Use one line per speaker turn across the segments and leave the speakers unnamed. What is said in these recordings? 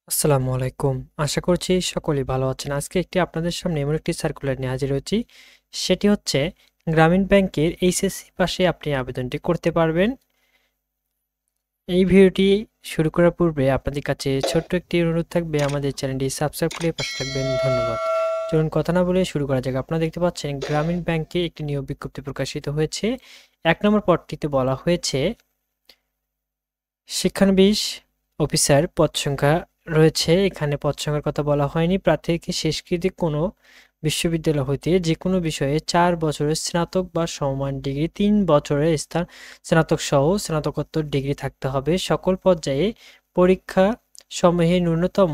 আসসালামু আলাইকুম। আশা করছি সকলেই ভালো আছেন। আজকে আপনাদের সামনে এমন একটি সার্কুলার নিয়ে হাজির হয়েছি। সেটি হচ্ছে গ্রামীণ ব্যাংকের এইচএসসি পাশে আপনি আবেদনটি করতে পারবেন। এই ভিডিওটি শুরু করার পূর্বে আপনাদের কাছে ছোট্ট একটি অনুরোধ থাকবে, আমাদের চ্যানেলটি সাবস্ক্রাইব করে পাশে থাকবেন। ধন্যবাদ। চলুন কথা না বলে শুরু করা যাক। আপনারা দেখতে পাচ্ছেন গ্রামীণ ব্যাংকে একটি নিয়োগ বিজ্ঞপ্তি প্রকাশিত হয়েছে। ১ নম্বর পদটিতে বলা হয়েছে শিক্ষানবিশ অফিসার। পদ সংখ্যা রয়েছে, এখানে পদ সংখ্যার কথা বলা হয়নি। প্রার্থীকে শেষকৃত কোনো বিশ্ববিদ্যালয় হইতে যে কোনো বিষয়ে 4 বছরের স্নাতক বা সমমান ডিগ্রি, 3 বছরের স্নাতক সহ স্নাতকোত্তর ডিগ্রি থাকতে হবে। সকল পর্যায়ে পরীক্ষা সমূহে ন্যূনতম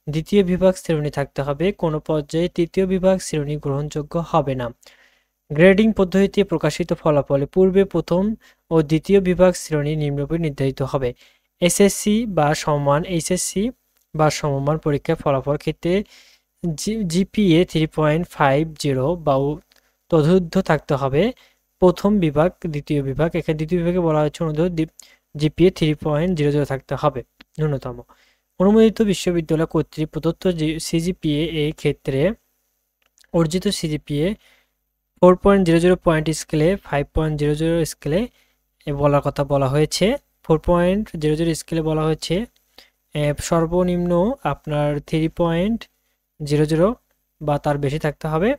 দ্বিতীয় বিভাগ শ্রেণী থাকতে হবে। কোনো পর্যায়ে তৃতীয় বিভাগ শ্রেণী গ্রহণযোগ্য হবে না। গ্রেডিং পদ্ধতিতে প্রকাশিত ফলাফলে পূর্বে প্রথম ও দ্বিতীয় বিভাগ শ্রেণী নিম্নরূপে নির্ধারিত হবে। এসএসসি বা সমমান, এইচএসসি বা সমমান পরীক্ষার ফলাফল ক্ষেত্রে জিপিএ 3.50 বা তদূর্ধ্ব থাকতে হবে। প্রথম বিভাগ, দ্বিতীয় বিভাগ, এখানে দ্বিতীয় বিভাগে বলা হচ্ছে জিপিএ 3.00 থাকতে হবে ন্যূনতম। অনুমোদিত বিশ্ববিদ্যালয় কর্তৃক প্রদত্ত সিজিপিএ এই ক্ষেত্রে অর্জিত সিজিপিএ 4.00 পয়েন্ট স্কেলে 5.00 স্কেলে বলার কথা বলা হয়েছে। 4.00 স্কেলে বলা হয়েছে সর্বনিম্ন আপনার 3.00 বা তার বেশি থাকতে হবে।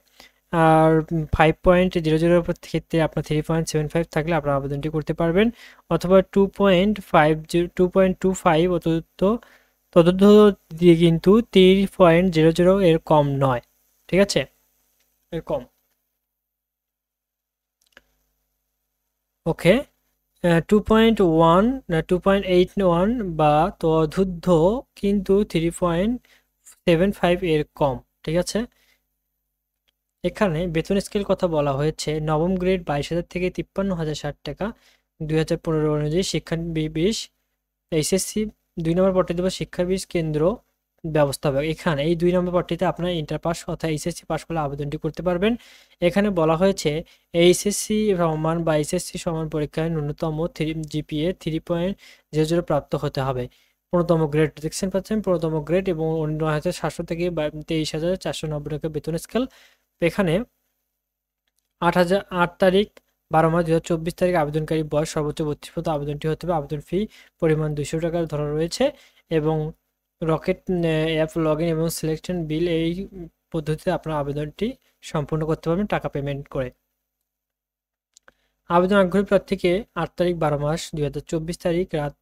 আর 5.00 ক্ষেত্রে আপনার 3.75 থাকলে আপনার আবেদনটি করতে পারবেন, অথবা 2.25 তদুর্ধ্ব দিয়ে কিন্তু 3.00 এর কম নয়। ঠিক আছে, এর কম। ওকে, 2.81 বা তদূর্ধ্ব কিন্তু 3.75 এর কম। ঠিক আছে, এখানে বেতন স্কেল কথা বলা হয়েছে। নবম গ্রেড 22,000 থেকে 53,060 টাকা 2015 অনুযায়ী। শিক্ষানবিশ এইচএসসি 2 নম্বর পদটি দেবো শিক্ষানবিশ কেন্দ্র ব্যবস্থাপক। এখানে এই 2 নম্বর পদটিতে আপনার ইন্টার পাস অর্থাৎ এইচএসসি পাস করলে আবেদনটি করতে পারবেন। এখানে বলা হয়েছে এইচএসসি সমান বা এইচএসসি সমান পরীক্ষায় ন্যূনতম জিপিএ 3.00 প্রাপ্ত হতে হবে। 15তম গ্রেড দেখছেন পাচ্ছেন, 15তম গ্রেড এবং 9,700 থেকে 23,490 টাকা বেতন স্কেল। এখানে 8 তারিখ 12 মাস 2024 তারিখ আবেদনকারী বয়স সর্বোচ্চ 32 পর্যন্ত আবেদনটি হতে হবে। আবেদন ফি পরিমাণ 200 টাকা ধরা রয়েছে এবং রকেট অ্যাপ লগ ইন এবং সিলেকশন বিল এই পদ্ধতিতে আপনার আবেদনটি সম্পূর্ণ করতে পারবেন টাকা পেমেন্ট করে। আবেদন আগ্রহী প্রার্থীকে 8 তারিখ 12 মাস 2024 তারিখ রাত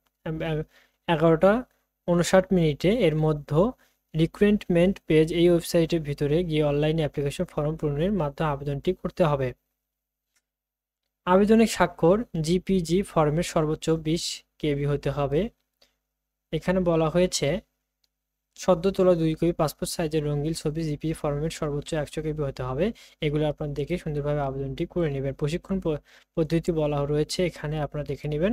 11টা 59 মিনিটে এর মধ্যে রিক্রুটমেন্ট পেজ এই ওয়েবসাইটের ভিতরে গিয়ে অনলাইনে অ্যাপ্লিকেশন ফর্ম পূরণের মাধ্যমে আবেদনটি করতে হবে। আবেদনের স্বাক্ষর জিপিজি ফর্মের সর্বোচ্চ 20 কেবি হতে হবে। এখানে বলা হয়েছে সদ্য তোলা 2 কপি পাসপোর্ট সাইজের রঙিন ছবি জিপি ফরম্যাট সর্বোচ্চ 100 কেবি হতে হবে। এগুলো আপনারা দেখে সুন্দরভাবে আবেদনটি করে নেবেন। প্রশিক্ষণ পদ্ধতি বলা রয়েছে, এখানে আপনারা দেখে নেবেন।